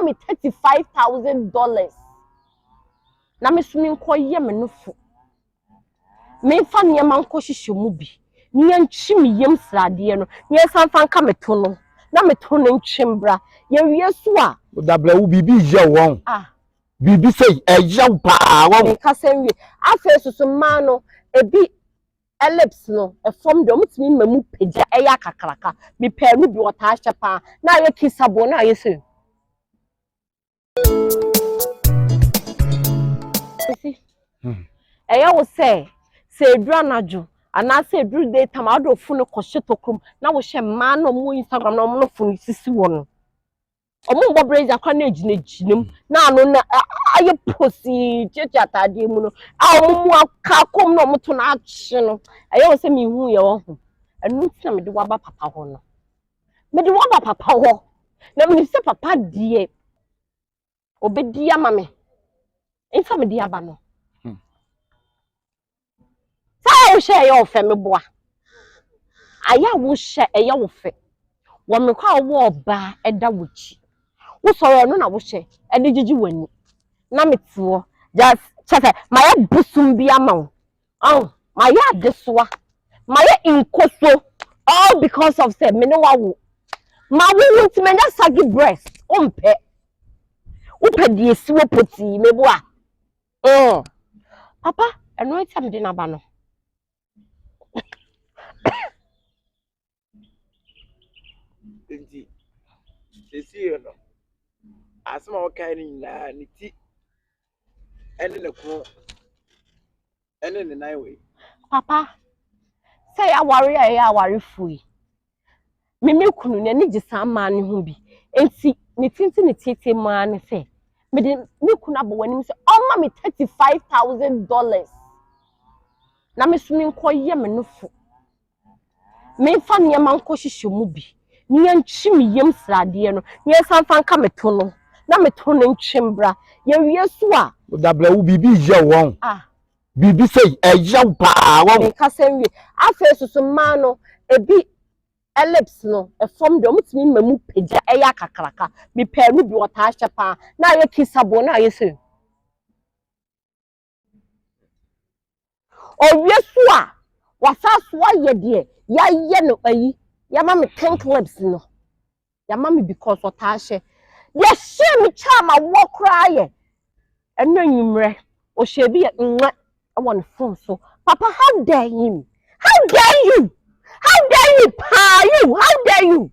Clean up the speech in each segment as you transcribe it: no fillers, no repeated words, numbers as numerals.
me $35,000. Na me so me nko ye me no fu. Me fa ne ma nko hihye mu bi. Ni antwi me yem srade no. Ni san fan ka me to no. Na me to no ntwembra. Ye wie so a. Dabla wo bibi je won. Bibi say ejaw pa won. Me ka sen wi. Afa susu ma no ebi ellipse no e form do mutimi mamu peja eya kakraka. Me pa no bi wota ahye pa. Na ye kisabo na ye se. Eya wo say edru anajo ana say edru day time ado funu kohye tokum na wo hye ma no mo Instagram na mo no funu sisi wo no omo bo brazier kwa na ejinejinem na anu na aye posi cheche atade mu no a omo mu aka kom na omo to na ache no eya wo say me hu ye wo ho enu tina me de waba papa ho no me de waba papa ho na me se papa die obedi ama me enfa me di aba no sa wo hye ye ofe me boa aya wo hye eye wo fe wo me kwa wo oba eda wochi wo soro no na wo hye ede gigi wani na metwo just chefe my busum bi ama wo my adesoa my inkoso all because of say me no wa wo ma wo ntime nya sagi breast ompe upe di esiwo poti me boa papa eno ita me de na ba no Enti esi no asema wakai ni na ni ti ene ne ko ene ne nai we papa say ya wari fui me kunu ne ni gisa ma ne ho bi enti ne titi ma ne say me de me kunu abo wani say o ma me $35,000 na me so me nko ye me no fu me fa ne ma nko hihye mu bi ni antwi me yem srade no ni san fan ka me to no na me to no ntwembra ye wie so a dabla wo bibi je won bibi say ejaw pa won me ka sen wi afa susu ma no ebi ellipse no e form do mutimi mamu peja eya kakraka me pa no bi wota ahye pa na ye kisabo na ye se o wie so a wasa so aye de ya ye no ayi ya ma me 10 clips no ya ma me because wota ahye ya she me chama wo kra ye eno nyimre o she bi nwa I want phone so papa how dare him how dare you pa you how dare you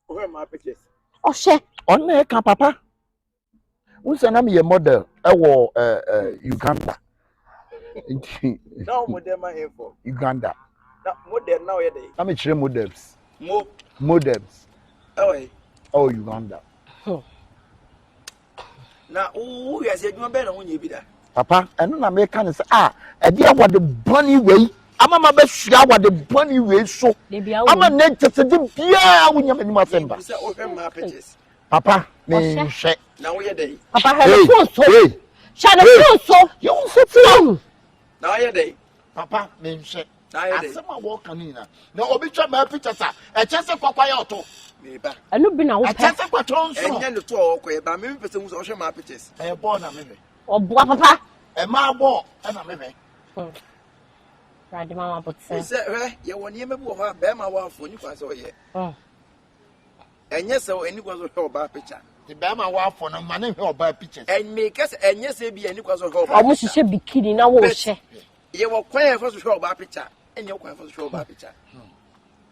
where my pictures o she on na ka papa unsa na me ye model ewo Uganda now model my info Uganda now model now ye dey na me chire models models oh Uganda na who ya say adwuma be na wonye bi da papa eno na me kan say e dey what the bunny way ama ma be hua what the bunny way so ama na tete de bia wonya me nim asemba say o hwe ma pictures papa me hwe na wo ye dey papa he phone so shana phone so you fit na wo ye dey papa me hwe na ye dey asema wo kan ni na obi twa ma pictures e chese kwakwa ya oto meba anu bi na wo pe chese kwato nso enya ne to o ko ba me pese mu so hwe ma pictures e bo na me oboa papa e ma bo e na me Radi mama botse say ye woni e mebu ho ba ma wa afo ni kwa so ye enye se eni kwa so hwe oba picture the ba ma wa afo no ma ne hwe oba pictures en me kase enye se bi eni kwa so hwe oba o mo hihye bikini na wo hye ye wo kwan e fa so hwe oba picture enye kwan e fa so hwe oba picture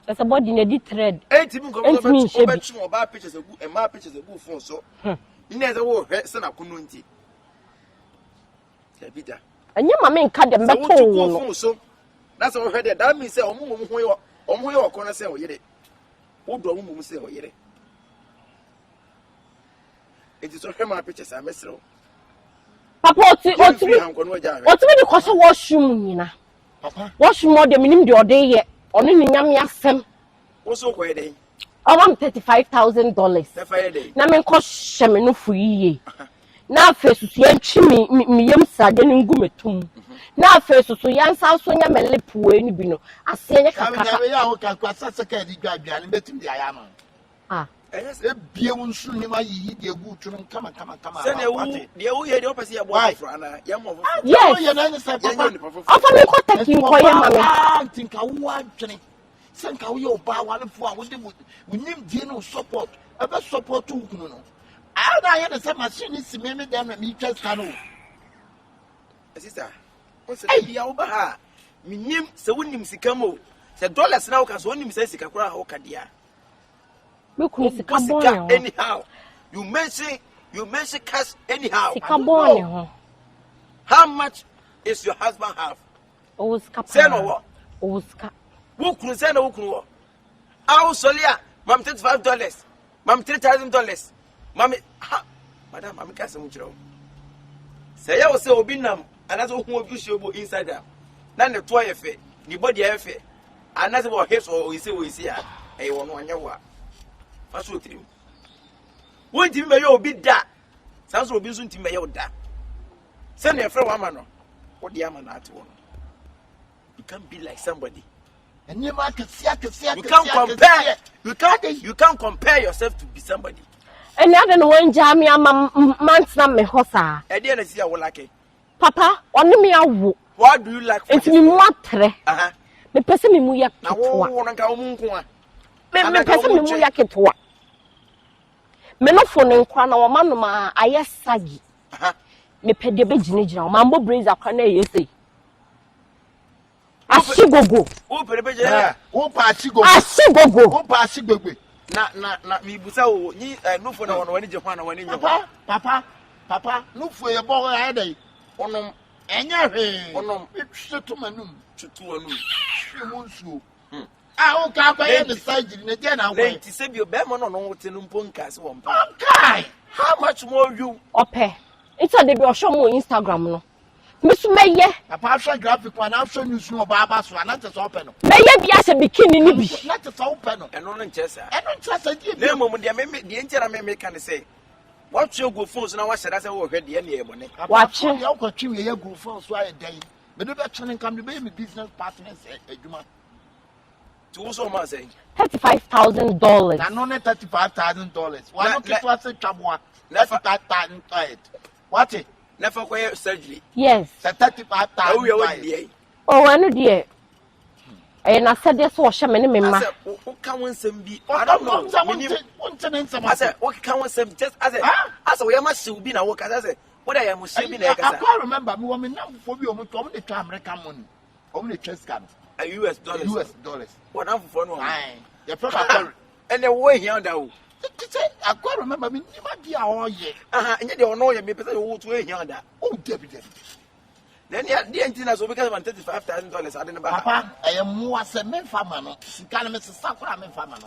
that's a body na di thread Ntimi ko so ba chi oba pictures egu e ma pictures egu phone so ni e se wo hwe se na kuno nti se bida anya mama nka de mbeto wo no so na se wo hwe de that means say omo ho ye okona se wo yire wo do omo se wo yire enti so hwe ma pictures a mesro papa otimi di koso washroom nyina papa washroom de minim de ode ye ono ni nyame asem wo so ko ye dey I want $35,000 na me nko hye me no fu yiye na afesusu ya ntwi me yem sade ne ngu metum na afesusu ya nsa so nya me lepu eni bi no ase nya kakaka ya ho kakwa sase ka di dwa dwa ne betum di aya ma Ebie unsu ni ma yi de gu tunu kama. Send a the old year, the opposite of what for Anna, young of Yes. Offer me contact you for your mommy. Think I want to send how you buy one for we need dinner support. Ever support too. I had a same machine is maybe them and me just canoe. Sister, what's the idea over her? Me name, so when him Sikamo, said dollars now, because one him says Sikakura Okadia. Look, Anyhow, you mention cash anyhow. How much is your husband have? Say no what? Who could send a who? How Solia, Mam $35, Mam $3,000. Mammy, Madam, I'm casting with you. Say, I was so binam, and that's who will push you inside them. None the toy affair, the body affair, and that's what his or we see. I won't want your work. What's with him? Won't you may be that? Sounds will be soon to may that. Send a friend woman. What the Amane at one? You can't be like somebody. And you might see, you can't compare yourself to be somebody. And the other one, Jammy, man's not me hossa. I didn't see I will like it. Papa, only me a woo. What do you like? It's me matre. The person me muya now won't go on. Me person me muya ketwa. Me no phone kwa na wama no ma ayesagi. Me pede be ginigina. Mambo braze akwa na yesi. Ashigogo. Who pede be ginigina? Who pa ashigogo? Ashigogo. Who pa ashigogo? Na mi busa wo ni no phone na wani je kwa na wani nye. Papa, no for your boy ade. Onom enya hwe. Onom etweto manum. Tutu anum. Hwemunsu. Ah, o ka ba ye the surgery na je na wo. Let say bi be mo no no wote no mponka se wo mpa. Okay. How much more you? Ope. It's a dey show mo Instagram no. Misu meye. Papa show graphic one, I show news no baba so na te so open no. Meye bia se bikini ni bi. Na te so open no. Eno no nchesa. Eno nchesa die. Na mom de me de nchera me kan say. What you go phones na wa share say wo hwe de na e bone. Watch. Ya ko twi ye go phones so aye dan. Me do be channel come be me business partners adwuma. To so man say $35,000. Na no $35,000. Why not get what say twaboa? Let's start it. What it? Never quite surgery. Yes. $35,000. Oh, I know dear. And I said this was shaman me ma. What can one some be? I don't know. I said, what can one some just as a way must be now work as I said, what I am must be there. I can't remember me woman now for you to only time American only chest card. US dollars. What I'm for no. The proper and the way here now. I can't remember me. You might be all year. And you don't know you may be able to hear that. Oh, Debbie. Then the antennas will become $35,000. I don't know. Papa, I am more as a man farmer. She can't miss a sakura man farmer.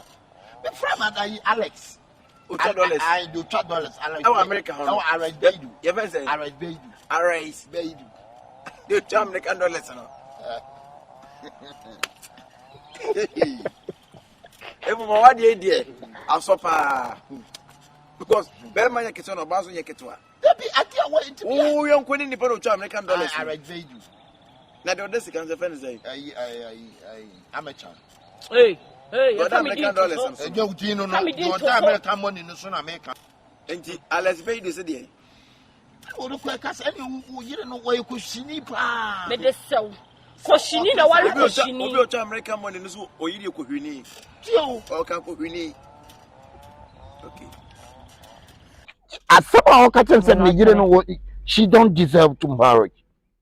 The farmer, Alex. I do $2. Our American. Oh, I read Bedu. You ever say, I read Bedu. I raise Bedu. The American dollars. Everyone, what the idea? I'll stop because Belman Yakison or Bazo Yaketua. Oh, you're going to put American dollars. I read Bedu. Now, this can the friend say, amateur. Hey, American dollars. No, Gino, no, American money in the Sun America. And Alice Bay this day. Oh, the quick as any who you don't know where you could see me. Made the so. For she need a while. She need American money or you could win. Or can could win. Okay. As someone catches them, you don't know what she don't deserve to marry.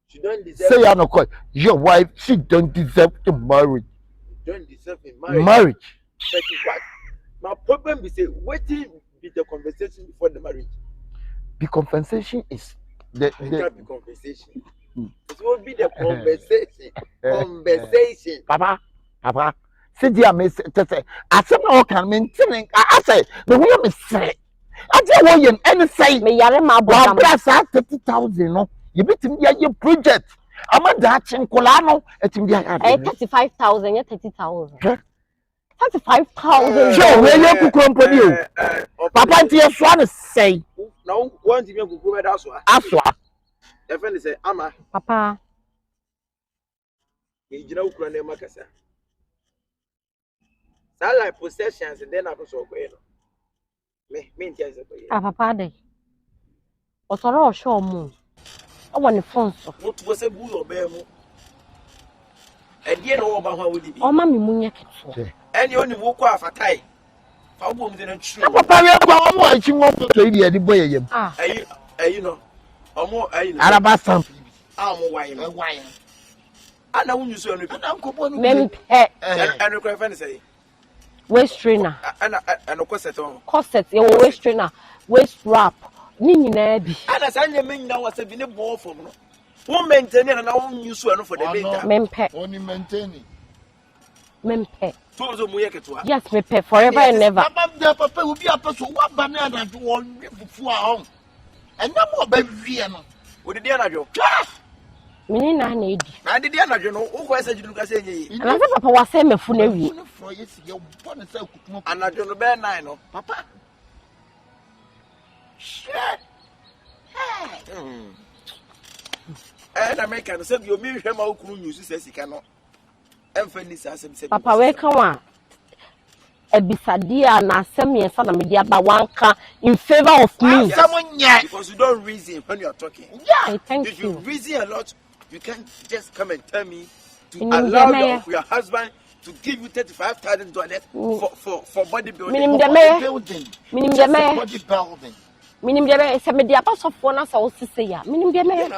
She don't deserve. Say, I'm not quite. Your wife, she don't deserve to marry. Don't deserve in marriage. That is what my problem is. Waiting be the conversation before the marriage. The compensation is the conversation. It will be the conversation. Conversation. Papa. Say, dear Miss, I said, no, can maintain. I say, the way I'm saying. I tell you, and say, me yare ma boy, plus 30,000. No, you beat me your project. I'm a Dutch and Colano. It's in the 35,000, 30,000. 35,000. Sure, where you company. Papa, dear son, say, no, one thing you could prove it also. The friend say, Ama, Papa. You know, Ukraine, Macassa. That like possessions and then I was so great. Me ntia se boye. Ah papa dey. Osoro osho mu. O woni phone so. What was a boo or bear mo? And you know about how would it be? O ma me munye keto. And you only walk off a tie. For women didn't true. Papa we kwa mo achi mo to iri e boy yem. Ah. You know. Or more Araba stamp. I'm wine. I know when you saw me. Mem pe. And you can say. Waist trainer. And of course at all. Corset, your waist trainer, waist wrap. Ni nyina bi. And as I mean now was a bit more for me. Who maintain and I won't use one for the data. Mem pe. Only maintaining. Mem pe. Yes, me pe forever and never. Papa will be a person what banana to one before home. And no more baby. What did you do? Me na na edi. I did not know who said you can say. And I papa was say me fune wi. And I don't know bear nine. Papa. Shit. And American said you mean him out news says he cannot. Papa we kan wa ebisade na asem yen sa na me dia ba wanka in favor of me. Because you don't reason when you are talking. Yeah, thank if you. You reason a lot, you can't just come and tell me to allow your husband to give you $35,000 for bodybuilding. Minim de me. Bodybuilding. Minim de me se me dia pa sofo na sa o sise ya. Minim de me.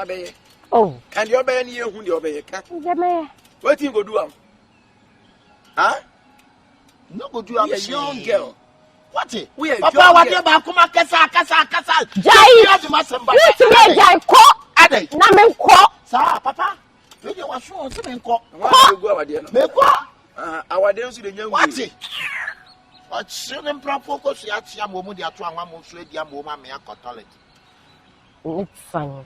Oh. Can you obey any who you obey? De me. What you go do? Huh? No go do a young girl. What it? We are Papa, what you ba kuma kasa. Jai. What me jai ko? Ade. Na me ko. Sa papa. We dey was so se me ko. Me ko. Our day so the young. What it? What shouldn't propose to atia mo mu dia to anwa mo so dia mo ma me akotolete. It's fine.